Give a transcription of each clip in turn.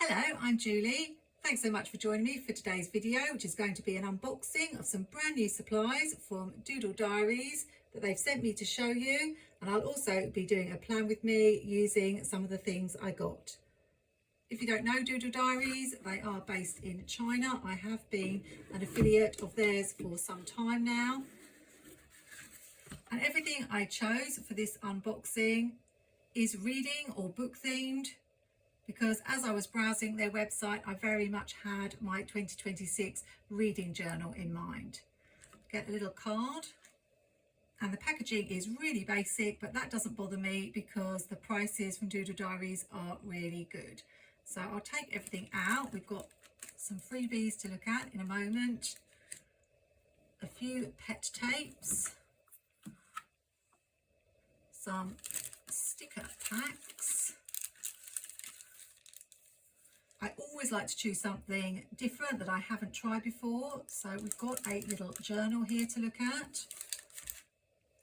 Hello, I'm Julie. Thanks so much for joining me for today's video, which is going to be an unboxing of some brand new supplies from Doodle Diaries that they've sent me to show you. And I'll also be doing a plan with me using some of the things I got. If you don't know Doodle Diaries, they are based in China. I have been an affiliate of theirs for some time now. And everything I chose for this unboxing is reading or book themed, because as I was browsing their website, I very much had my 2026 reading journal in mind. Get a little card, and the packaging is really basic, but that doesn't bother me because the prices from Doodle Diaries are really good. So I'll take everything out. We've got some freebies to look at in a moment, a few pet tapes, some sticker packs. I always like to choose something different that I haven't tried before. So we've got a little journal here to look at.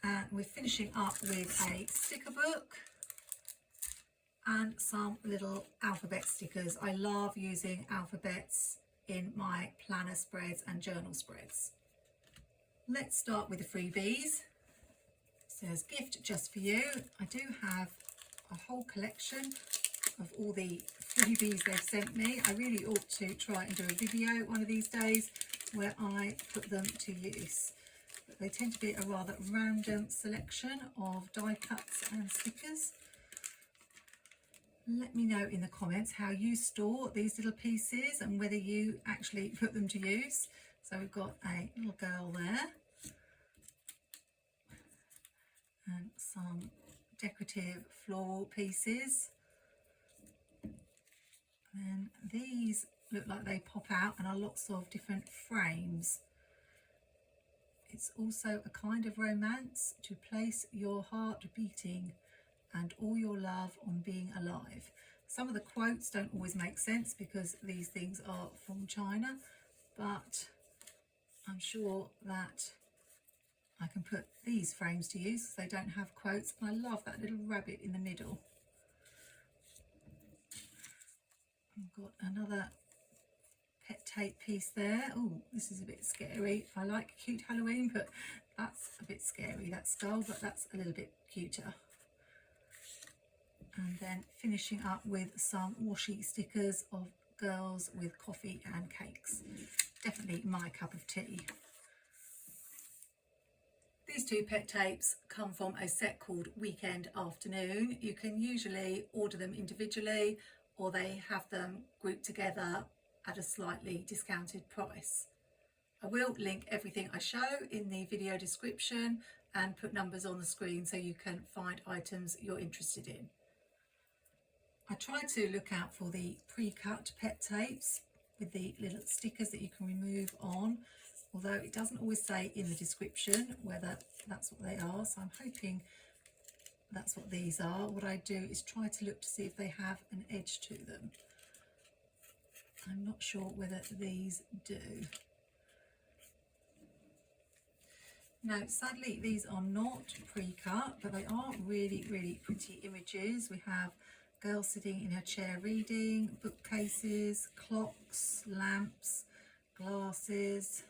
And we're finishing up with a sticker book and some little alphabet stickers. I love using alphabets in my planner spreads and journal spreads. Let's start with the freebies. It says gift just for you. I do have a whole collection of all the freebies they've sent me. I really ought to try and do a video one of these days where I put them to use. But they tend to be a rather random selection of die cuts and stickers. Let me know in the comments how you store these little pieces and whether you actually put them to use. So we've got a little girl there and some decorative floral pieces. And these look like they pop out and are lots of different frames. It's also a kind of romance to place your heart beating and all your love on being alive. Some of the quotes don't always make sense because these things are from China, but I'm sure that I can put these frames to use because they don't have quotes. And I love that little rabbit in the middle. I've got another pet tape piece there. Oh, this is a bit scary. I like cute Halloween, but that's a bit scary, that skull, but that's a little bit cuter. And then finishing up with some washi stickers of girls with coffee and cakes. Definitely my cup of tea. These two pet tapes come from a set called Weekend Afternoon. You can usually order them individually, or they have them grouped together at a slightly discounted price. I will link everything I show in the video description and put numbers on the screen so you can find items you're interested in. I tried to look out for the pre-cut pet tapes with the little stickers that you can remove on, although it doesn't always say in the description whether that's what they are, so I'm hoping that's what these are. What I do is try to look to see if they have an edge to them. I'm not sure whether these do. No, sadly these are not pre-cut, but they are really, really pretty images. We have girl sitting in her chair reading, bookcases, clocks, lamps, glasses.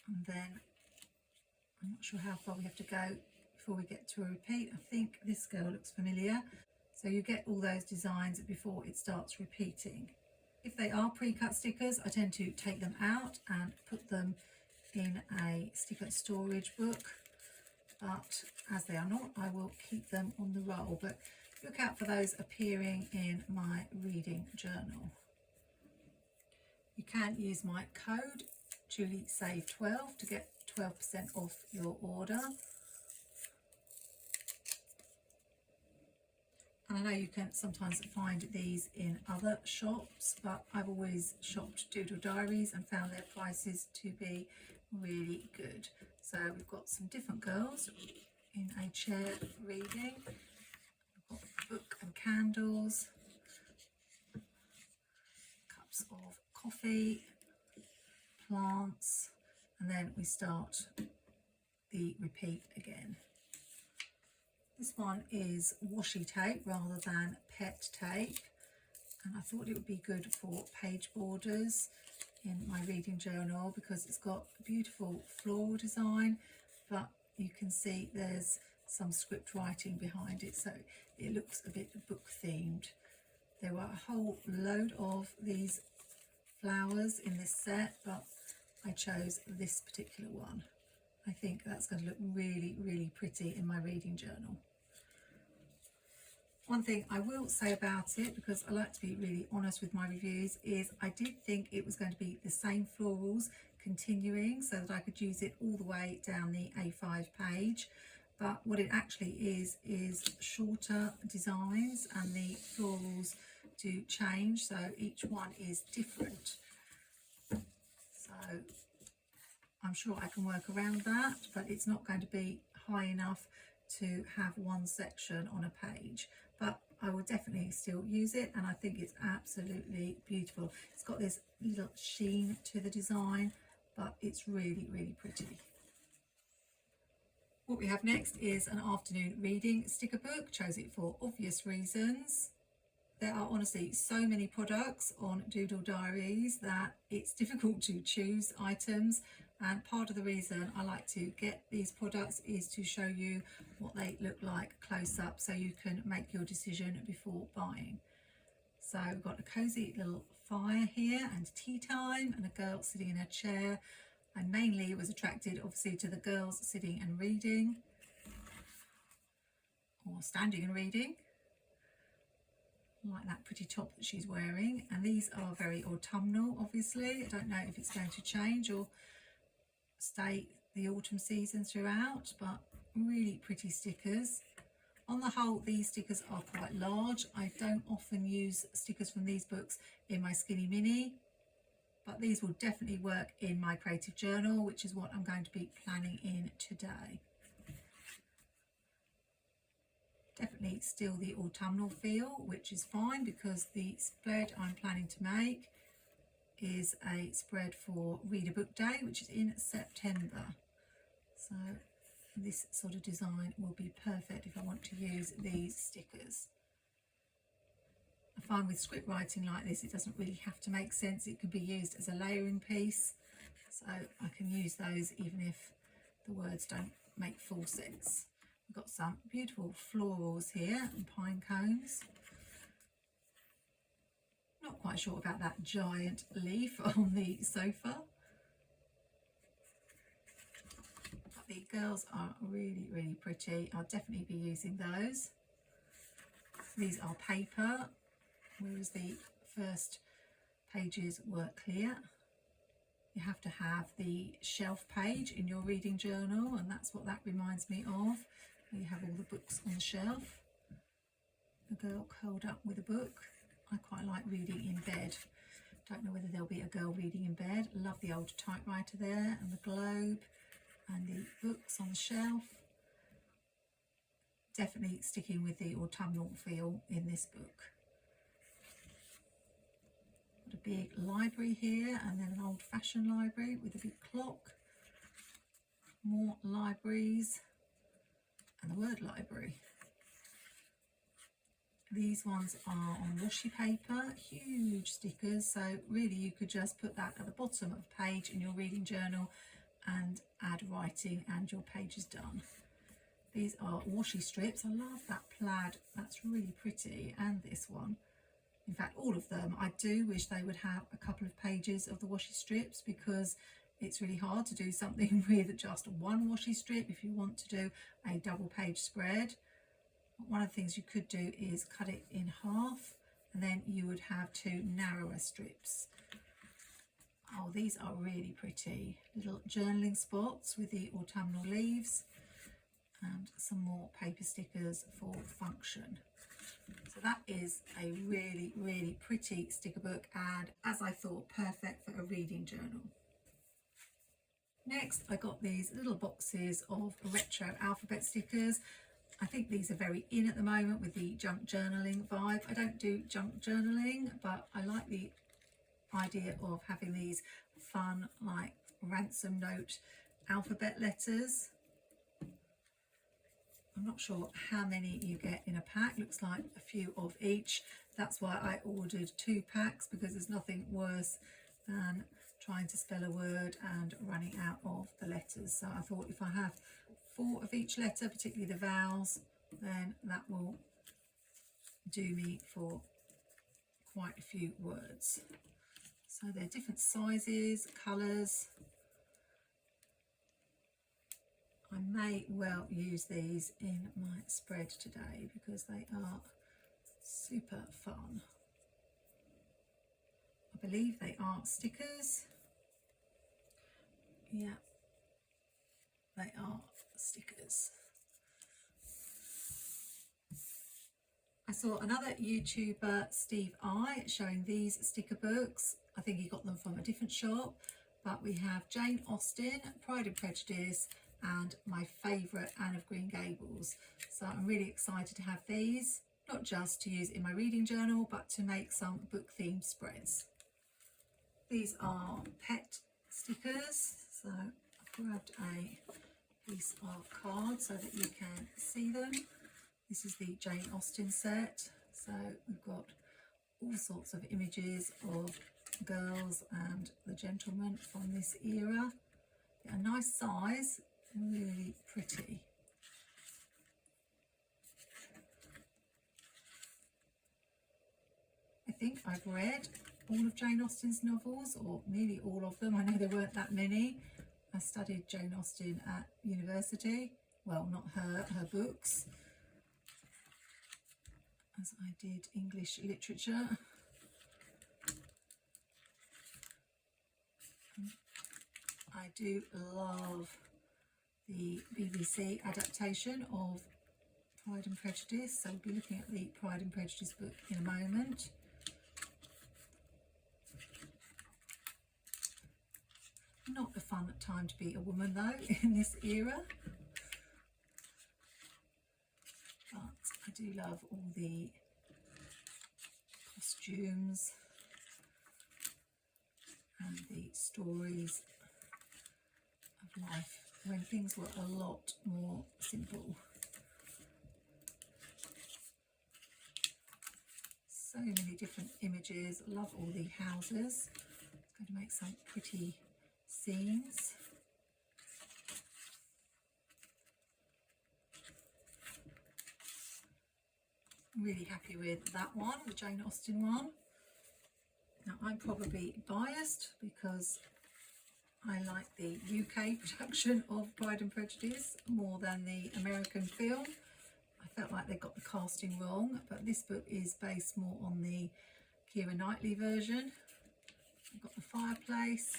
And then I'm not sure how far we have to go before we get to a repeat. I think this girl looks familiar. So you get all those designs before it starts repeating. If they are pre-cut stickers, I tend to take them out and put them in a sticker storage book. But as they are not, I will keep them on the roll. But look out for those appearing in my reading journal. You can use my code JulieSave12 to get 12% off your order. And I know you can sometimes find these in other shops, but I've always shopped Doodle Diaries and found their prices to be really good. So we've got some different girls in a chair reading. We've got a book and candles, cups of coffee, plants, and then we start the repeat again. This one is washi tape rather than pet tape, and I thought it would be good for page borders in my reading journal because it's got a beautiful floral design, but you can see there's some script writing behind it, so it looks a bit book themed. There were a whole load of these flowers in this set, but I chose this particular one. I think that's going to look really, really pretty in my reading journal. One thing I will say about it, because I like to be really honest with my reviews, is I did think it was going to be the same florals continuing so that I could use it all the way down the A5 page. But what it actually is shorter designs, and the florals do change, so each one is different. So I'm sure I can work around that, but it's not going to be high enough to have one section on a page. But I will definitely still use it, and I think it's absolutely beautiful. It's got this little sheen to the design, but it's really, really pretty. What we have next is an afternoon reading sticker book. Chose it for obvious reasons. There are honestly so many products on Doodle Diaries that it's difficult to choose items, and part of the reason I like to get these products is to show you what they look like close up so you can make your decision before buying. So we've got a cozy little fire here and tea time and a girl sitting in her chair. I mainly was attracted obviously to the girls sitting and reading, or standing and reading. I like that pretty top that she's wearing, and these are very autumnal obviously. I don't know if it's going to change or stay the autumn season throughout, but really pretty stickers. On the whole, these stickers are quite large. I don't often use stickers from these books in my Skinny Mini, but these will definitely work in my creative journal, which is what I'm going to be planning in today. Definitely still the autumnal feel, which is fine because the spread I'm planning to make is a spread for Read a Book Day, which is in September. So this sort of design will be perfect if I want to use these stickers. I find with script writing like this, it doesn't really have to make sense. It can be used as a layering piece, so I can use those even if the words don't make full sense. We've got some beautiful florals here and pine cones. Not quite sure about that giant leaf on the sofa, but the girls are really, really pretty. I'll definitely be using those. These are paper, whereas the first pages were clear. You have to have the shelf page in your reading journal, and that's what that reminds me of. You have all the books on the shelf. A girl curled up with a book. I quite like reading in bed. Don't know whether there'll be a girl reading in bed. Love the old typewriter there, and the globe, and the books on the shelf. Definitely sticking with the autumnal feel in this book. Got a big library here, and then an old-fashioned library with a big clock. More libraries, and the word library. These ones are on washi paper, huge stickers, so really you could just put that at the bottom of a page in your reading journal and add writing and your page is done. These are washi strips. I love that plaid, that's really pretty, and this one. In fact, all of them. I do wish they would have a couple of pages of the washi strips because it's really hard to do something with just one washi strip if you want to do a double page spread. One of the things you could do is cut it in half, and then you would have two narrower strips. Oh, these are really pretty. Little journaling spots with the autumnal leaves, and some more paper stickers for function. So that is a really, really pretty sticker book, and as I thought, perfect for a reading journal. Next, I got these little boxes of retro alphabet stickers. I think these are very in at the moment with the junk journaling vibe. I don't do junk journaling, but I like the idea of having these fun, like ransom note alphabet letters. I'm not sure how many you get in a pack. Looks like a few of each. That's why I ordered 2 packs, because there's nothing worse than trying to spell a word and running out of the letters. So I thought if I have 4 of each letter, particularly the vowels, then that will do me for quite a few words. So they're different sizes, colours. I may well use these in my spread today because they are super fun. I believe they are stickers. Yeah, they are stickers. I saw another YouTuber, Steve I, showing these sticker books. I think he got them from a different shop, but we have Jane Austen, Pride and Prejudice, and my favourite, Anne of Green Gables. So I'm really excited to have these, not just to use in my reading journal, but to make some book themed spreads. These are pet stickers, so I've grabbed a piece of card so that you can see them. This is the Jane Austen set, so we've got all sorts of images of girls and the gentleman from this era. A nice size, really pretty. I think I've read all of Jane Austen's novels, or nearly all of them. I know there weren't that many. I studied Jane Austen at university. Well, not her books, as I did English literature. I do love the BBC adaptation of Pride and Prejudice, so we'll be looking at the Pride and Prejudice book in a moment. Not a fun time to be a woman though in this era, but I do love all the costumes and the stories of life when things were a lot more simple. So many different images. Love all the houses. It's going to make some pretty scenes. I'm really happy with that one, the Jane Austen one. Now I'm probably biased because I like the UK production of Pride and Prejudice more than the American film. I felt like they got the casting wrong, but this book is based more on the Keira Knightley version. I've got the fireplace,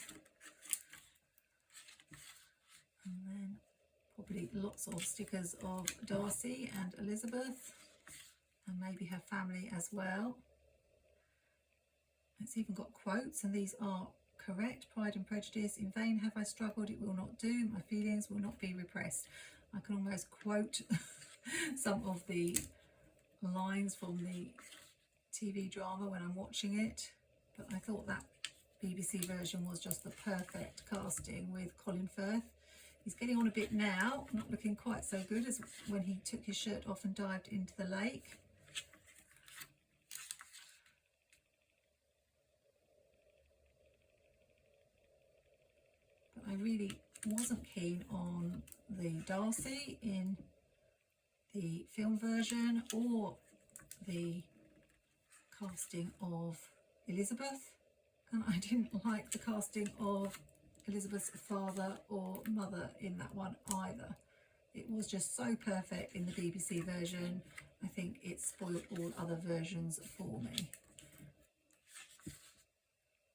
and then probably lots of stickers of Darcy and Elizabeth, and maybe her family as well. It's even got quotes, and these are correct. Pride and Prejudice, in vain have I struggled, it will not do, my feelings will not be repressed. I can almost quote some of the lines from the TV drama when I'm watching it, but I thought that BBC version was just the perfect casting with Colin Firth. He's getting on a bit now, not looking quite so good as when he took his shirt off and dived into the lake. I really wasn't keen on the Darcy in the film version or the casting of Elizabeth, and I didn't like the casting of Elizabeth's father or mother in that one either. It was just so perfect in the BBC version. I think it spoiled all other versions for me.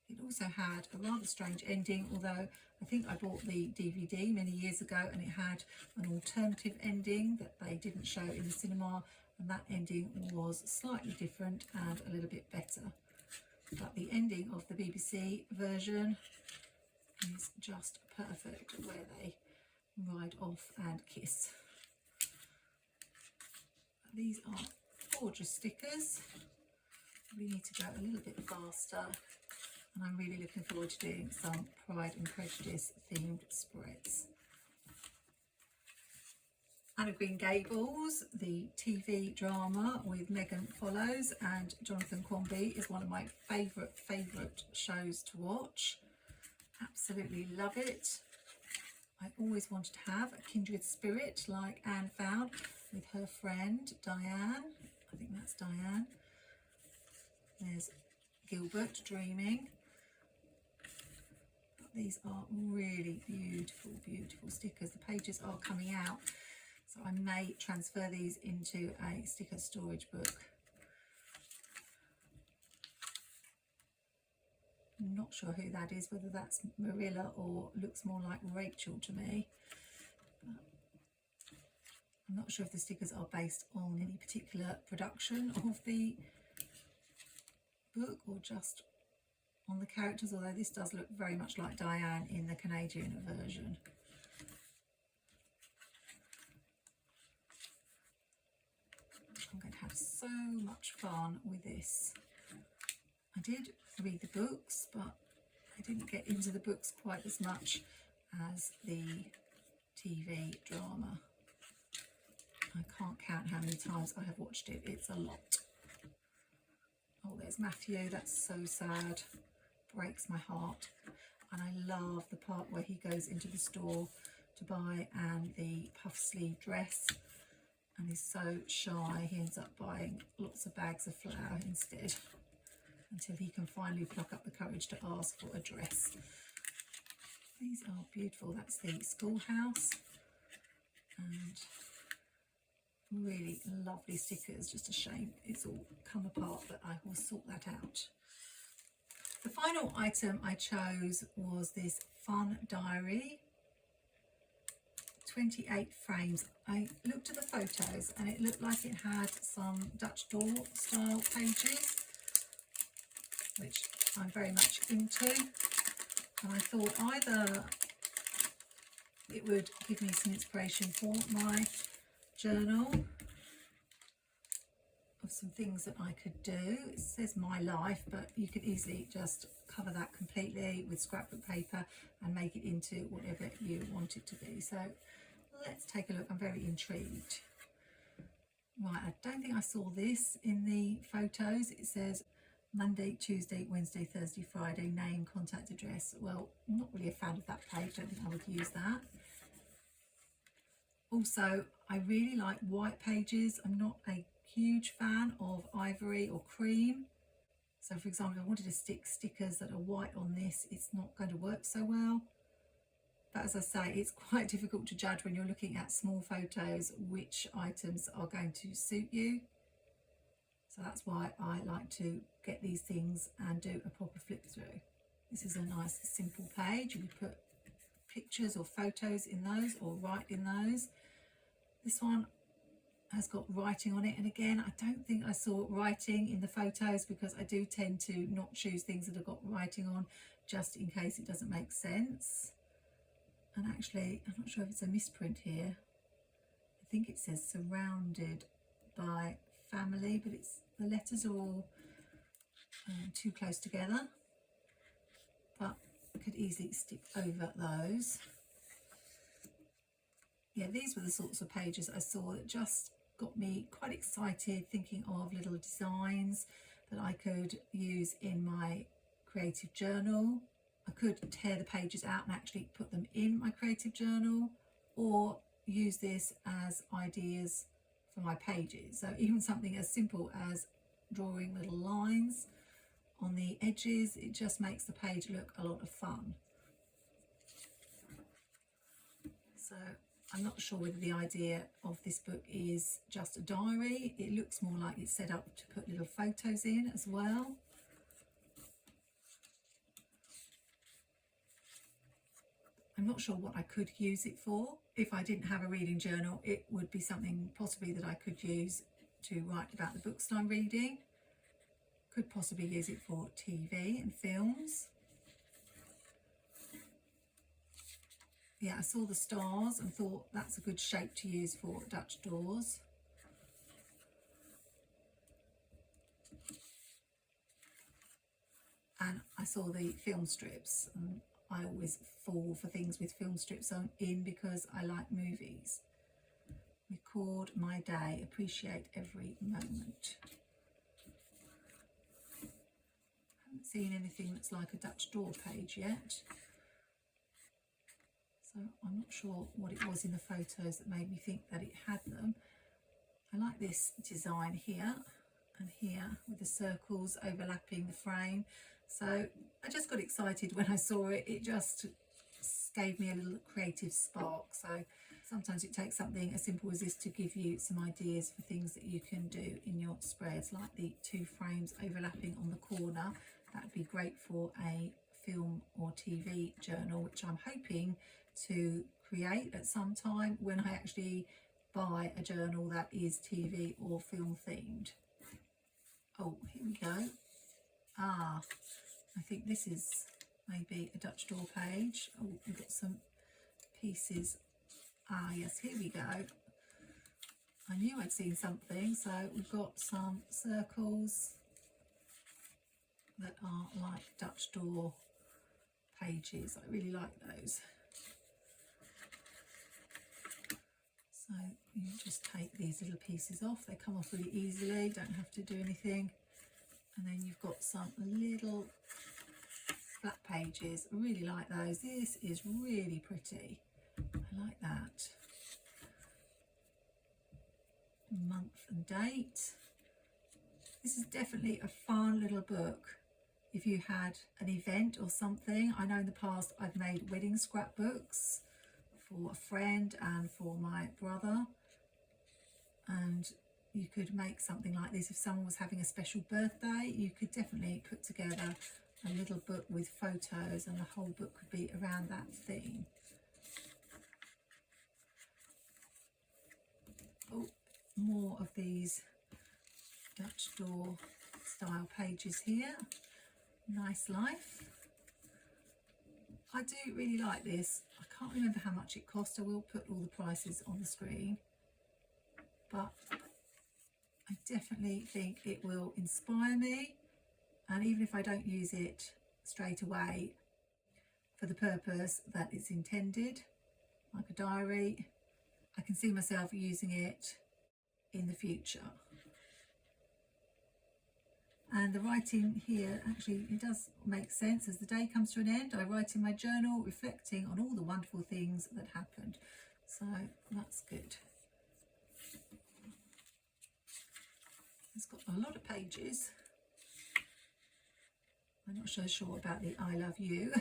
It also had a rather strange ending, although I think I bought the DVD many years ago and it had an alternative ending that they didn't show in the cinema, and that ending was slightly different and a little bit better. But the ending of the BBC version is just perfect, where they ride off and kiss. These are gorgeous stickers. We need to go a little bit faster, and I'm really looking forward to doing some Pride and Prejudice themed spreads. Anne of Green Gables, the TV drama with Megan Follows and Jonathan Quarmby, is one of my favourite shows to watch. Absolutely love it. I always wanted to have a kindred spirit like Anne found with her friend Diane. I think that's Diane. There's Gilbert dreaming. But these are really beautiful stickers. The pages are coming out, so I may transfer these into a sticker storage book. I'm not sure who that is, whether that's Marilla or looks more like Rachel to me. But I'm not sure if the stickers are based on any particular production of the book or just on the characters, although this does look very much like Diane in the Canadian version. I'm going to have so much fun with this. I did read the books, but I didn't get into the books quite as much as the TV drama. I can't count how many times I have watched it. It's a lot. Oh, there's Matthew. That's so sad. Breaks my heart. And I love the part where he goes into the store to buy Anne the puff sleeve dress, and he's so shy he ends up buying lots of bags of flour instead, until he can finally pluck up the courage to ask for a dress. These are beautiful. That's the schoolhouse, and really lovely stickers. Just a shame it's all come apart, but I will sort that out. The final item I chose was this fun diary, 28 frames. I looked at the photos and it looked like it had some Dutch door style pages, which I'm very much into, and I thought either it would give me some inspiration for my journal of some things that I could do. It says my life, but you could easily just cover that completely with scrapbook paper and make it into whatever you want it to be. So let's take a look. I'm very intrigued. Right, I don't think I saw this in the photos. It says Monday, Tuesday, Wednesday, Thursday, Friday, name, contact address. Well, I'm not really a fan of that page. I don't think I would use that. Also, I really like white pages. I'm not a huge fan of ivory or cream. So for example, if I wanted to stick stickers that are white on this, it's not going to work so well. But as I say, it's quite difficult to judge when you're looking at small photos which items are going to suit you. So that's why I like to get these things and do a proper flip through. This is a nice simple page. You would put pictures or photos in those or write in those. This one has got writing on it, and again, I don't think I saw writing in the photos because I do tend to not choose things that have got writing on just in case it doesn't make sense. And actually, I'm not sure if it's a misprint here. I think it says surrounded by family, but it's the letters are all too close together, but I could easily stick over those. Yeah, these were the sorts of pages I saw that just got me quite excited, thinking of little designs that I could use in my creative journal. I could tear the pages out and actually put them in my creative journal, or use this as ideas for my pages. So even something as simple as drawing little lines on the edges, it just makes the page look a lot of fun. So I'm not sure whether the idea of this book is just a diary. It looks more like it's set up to put little photos in as well. I'm not sure what I could use it for. If I didn't have a reading journal, it would be something possibly that I could use to write about the books that I'm reading. Could possibly use it for TV and films. Yeah, I saw the stars and thought that's a good shape to use for Dutch doors. And I saw the film strips, and I always fall for things with film strips in because I like movies. record my day, appreciate every moment. Haven't seen anything that's like a Dutch door page yet, so I'm not sure what it was in the photos that made me think that it had them. I like this design here and here with the circles overlapping the frame, so I just got excited when I saw it. It just gave me a little creative spark. So sometimes it takes something as simple as this to give you some ideas for things that you can do in your spreads, like the two frames overlapping on the corner. That would be great for a film or TV journal, which I'm hoping to create at some time when I actually buy a journal that is TV or film themed. Oh, here we go. I think this is maybe a Dutch door page. Oh, we've got some pieces. Yes, here we go. I knew I'd seen something. So we've got some circles that are like Dutch door pages. I really like those. So you just take these little pieces off. They come off really easily, don't have to do anything. And then you've got some little flat pages. I really like those. This is really pretty. I like that. Month and date. This is definitely a fun little book if you had an event or something. I know in the past I've made wedding scrapbooks for a friend and for my brother, and you could make something like this if someone was having a special birthday. You could definitely put together a little book with photos, and the whole book could be around that theme. Oh, more of these Dutch door style pages here. Nice life. I do really like this. I can't remember how much it cost. I will put all the prices on the screen, but I definitely think it will inspire me, and even if I don't use it straight away for the purpose that it's intended, like a diary, I can see myself using it in the future. And the writing here, actually, it does make sense. As the day comes to an end, I write in my journal, reflecting on all the wonderful things that happened. So that's good. It's got a lot of pages. I'm not so sure about the I love you.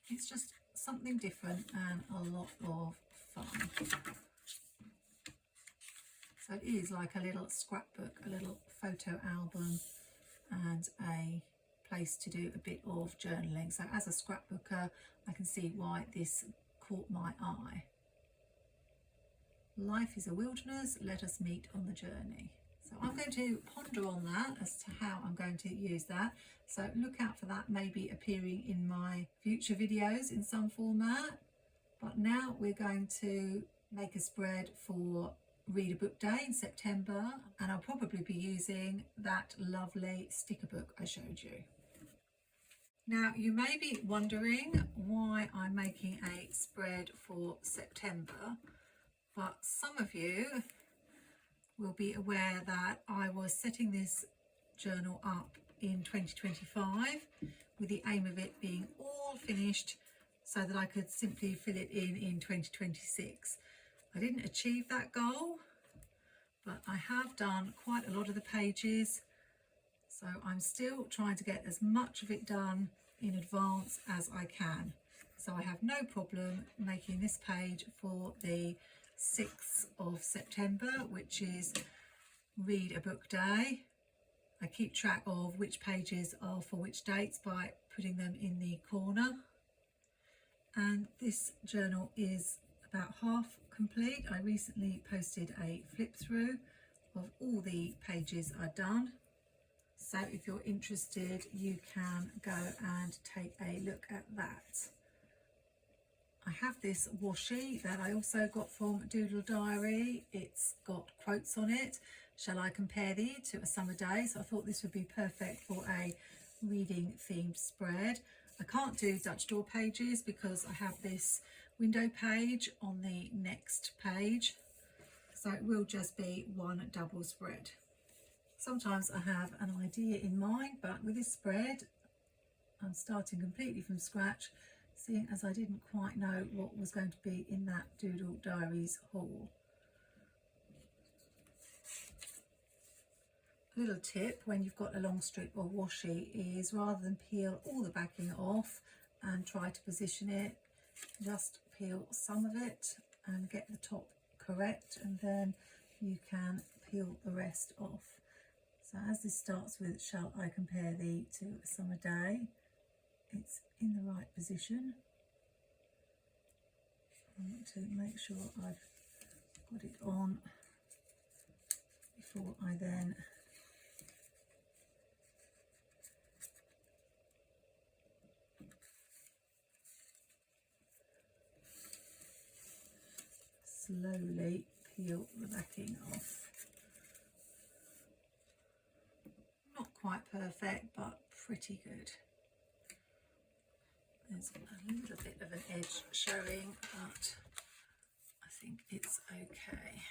It's just something different and a lot of fun. So it is like a little scrapbook, a little photo album, and a place to do a bit of journaling. So as a scrapbooker, I can see why this caught my eye. Life is a wilderness, let us meet on the journey. So I'm going to ponder on that as to how I'm going to use that. So look out for that maybe appearing in my future videos in some format. But now we're going to make a spread for Read a Book Day in September, and I'll probably be using that lovely sticker book I showed you. Now you may be wondering why I'm making a spread for September, but some of you will be aware that I was setting this journal up in 2025 with the aim of it being all finished so that I could simply fill it in 2026. I didn't achieve that goal, but I have done quite a lot of the pages, so I'm still trying to get as much of it done in advance as I can. So I have no problem making this page for the 6th of September, which is Read a Book Day. I keep track of which pages are for which dates by putting them in the corner. And this journal is about half complete. I recently posted a flip through of all the pages I've done. So if you're interested, you can go and take a look at that. I have this washi that I also got from Doodle Diary. It's got quotes on it. Shall I compare these to a summer day? So I thought this would be perfect for a reading themed spread. I can't do Dutch door pages because I have this window page on the next page, so it will just be one double spread. Sometimes I have an idea in mind, but with this spread I'm starting completely from scratch, seeing as I didn't quite know what was going to be in that Doodle Diaries haul. A little tip when you've got a long strip of washi is, rather than peel all the backing off and try to position it, just peel some of it and get the top correct, and then you can peel the rest off. So as this starts with "Shall I compare thee to a summer day," it's in the right position. I want to make sure I've got it on before I then slowly peel the backing off. Not quite perfect, but pretty good. There's a little bit of an edge showing, but I think it's okay.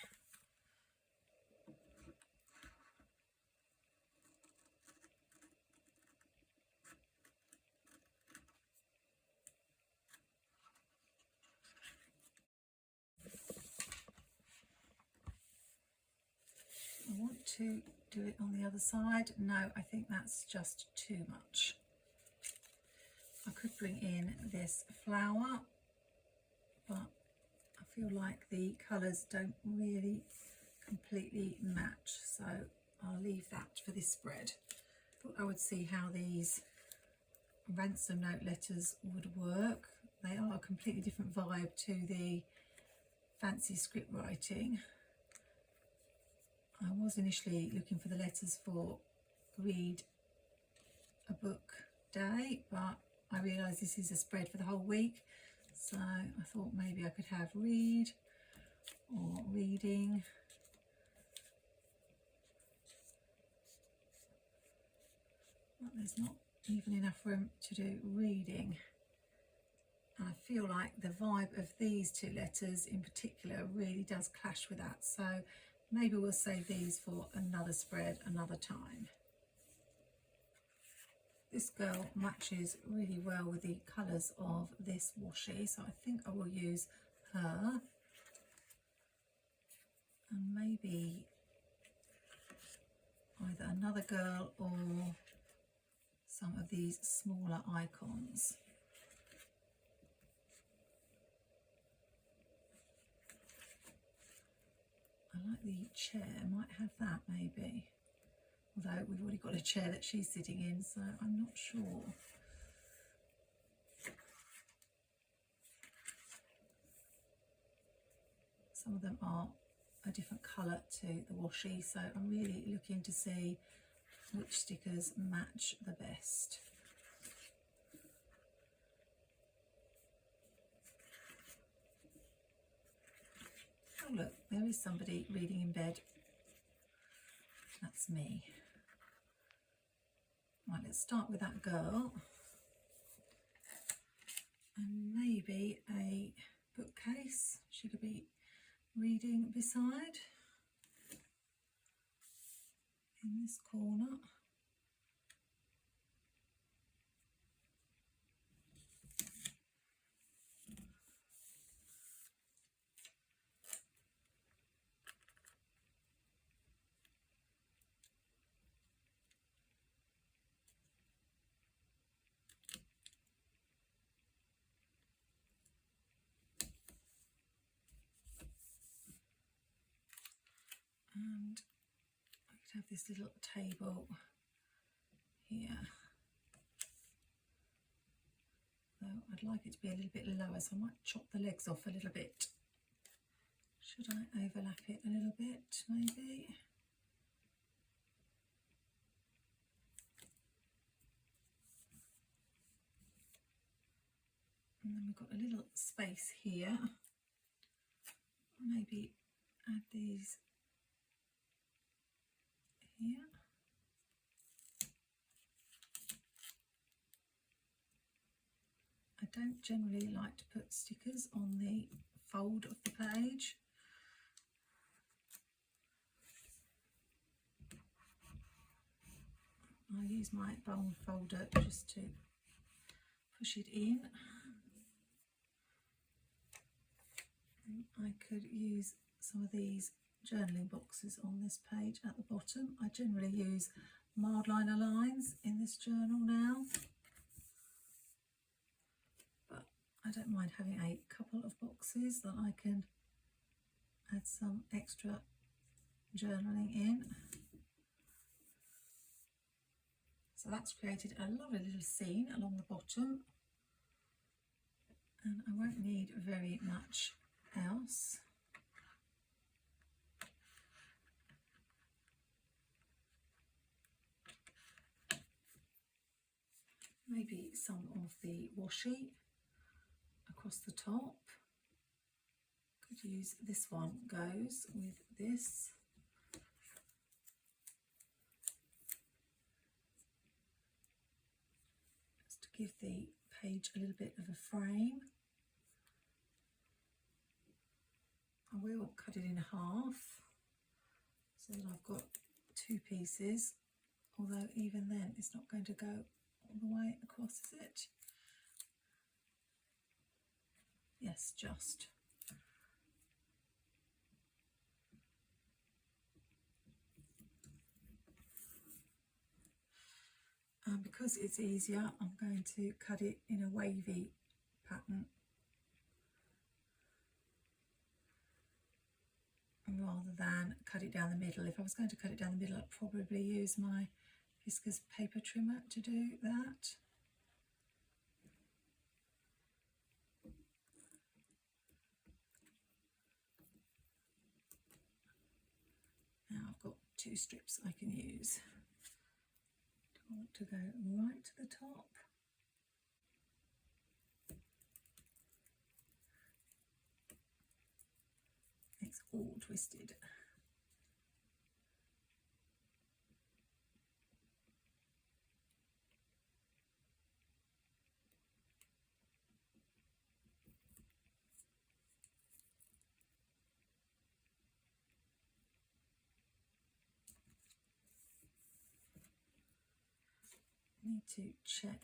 I want to do it on the other side. No, I think that's just too much. I could bring in this flower, but I feel like the colours don't really completely match, so I'll leave that for this spread. Thought I would see how these ransom note letters would work. They are a completely different vibe to the fancy script writing. I was initially looking for the letters for read a book day, but I realised this is a spread for the whole week, so I thought maybe I could have read or reading. But there's not even enough room to do reading. And I feel like the vibe of these two letters in particular really does clash with that, so maybe we'll save these for another spread another time. This girl matches really well with the colours of this washi, so I think I will use her, and maybe either another girl or some of these smaller icons. I like the chair, might have that maybe. Although we've already got a chair that she's sitting in, so I'm not sure. Some of them are a different colour to the washi, so I'm really looking to see which stickers match the best. Oh look, there is somebody reading in bed. That's me. Right, let's start with that girl. And maybe a bookcase she could be reading beside in this corner. And I could have this little table here, though I'd like it to be a little bit lower, so I might chop the legs off a little bit. Should I overlap it a little bit, maybe? And then we've got a little space here. Maybe add these here. don't generally like to put stickers on the fold of the page. I'll use my bone folder just to push it in. I could use some of these journaling boxes on this page at the bottom. I generally use mild liner lines in this journal now, but I don't mind having a couple of boxes that I can add some extra journaling in. So that's created a lovely little scene along the bottom, and I won't need very much else. Maybe some of the washi across the top. Could use this one, goes with this. Just to give the page a little bit of a frame. I will cut it in half so that I've got two pieces, although even then it's not going to go all the way across, is it? Yes, just. And because it's easier, I'm going to cut it in a wavy pattern rather than cut it down the middle. If I was going to cut it down the middle, I'd probably use my viscose paper trimmer to do that. Now I've got two strips I can use. I want to go right to the top. It's all twisted. Need to check.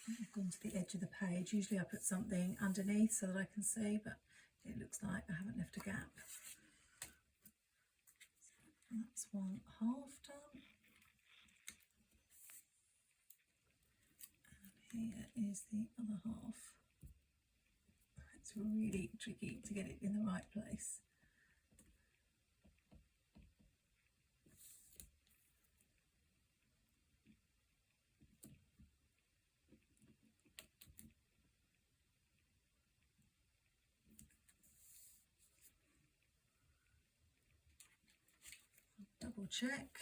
I've gone to the edge of the page. Usually I put something underneath so that I can see, but it looks like I haven't left a gap. So that's one half done. And here is the other half. It's really tricky to get it in the right place. Double check.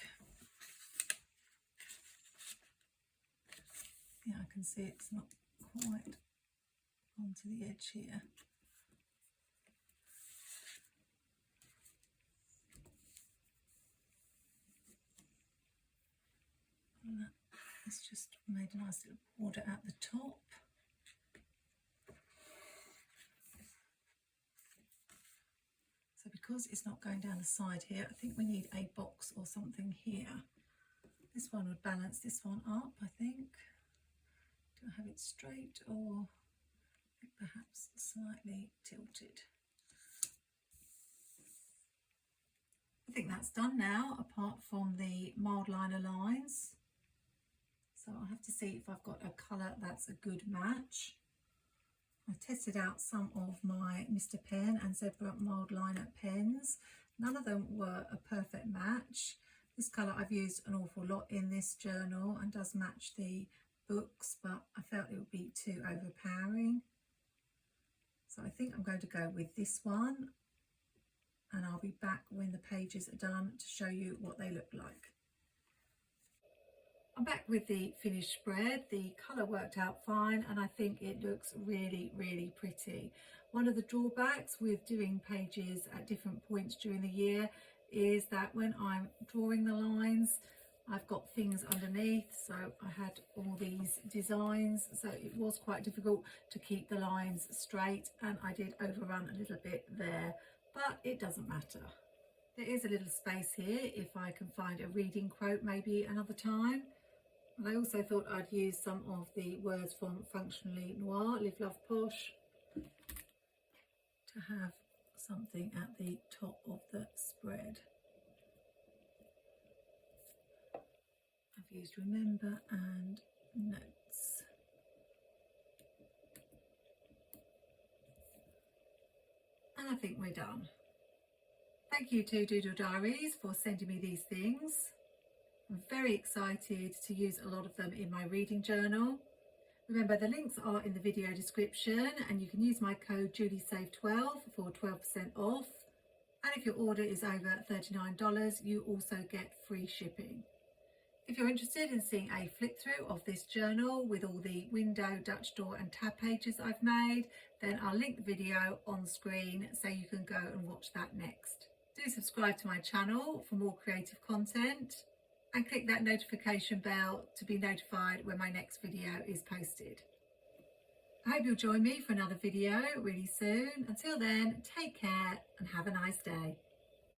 Yeah, I can see it's not quite onto the edge here. And that has just made a nice little border at the top. So because it's not going down the side here, I think we need a box or something here. This one would balance this one up, I think. Do I have it straight or perhaps slightly tilted? I think that's done now, apart from the mild liner lines. So I'll have to see if I've got a colour that's a good match. I tested out some of my Mr. Pen and Zebra mild liner pens. None of them were a perfect match. This colour I've used an awful lot in this journal and does match the books, but I felt it would be too overpowering. So I think I'm going to go with this one, and I'll be back when the pages are done to show you what they look like. I'm back with the finished spread. The colour worked out fine and I think it looks really, really pretty. One of the drawbacks with doing pages at different points during the year is that when I'm drawing the lines, I've got things underneath, so I had all these designs, so it was quite difficult to keep the lines straight, and I did overrun a little bit there, but it doesn't matter. There is a little space here if I can find a reading quote maybe another time. And I also thought I'd use some of the words from Functionally Noir, Live Love Posh, to have something at the top of the spread. I've used Remember and Notes. And I think we're done. Thank you to Doodle Diaries for sending me these things. I'm very excited to use a lot of them in my reading journal. Remember, the links are in the video description, and you can use my code JulieSave12 for 12% off. And if your order is over $39, you also get free shipping. If you're interested in seeing a flip through of this journal with all the window, Dutch door and tab pages I've made, then I'll link the video on screen so you can go and watch that next. Do subscribe to my channel for more creative content and click that notification bell to be notified when my next video is posted. I hope you'll join me for another video really soon. Until then, take care and have a nice day.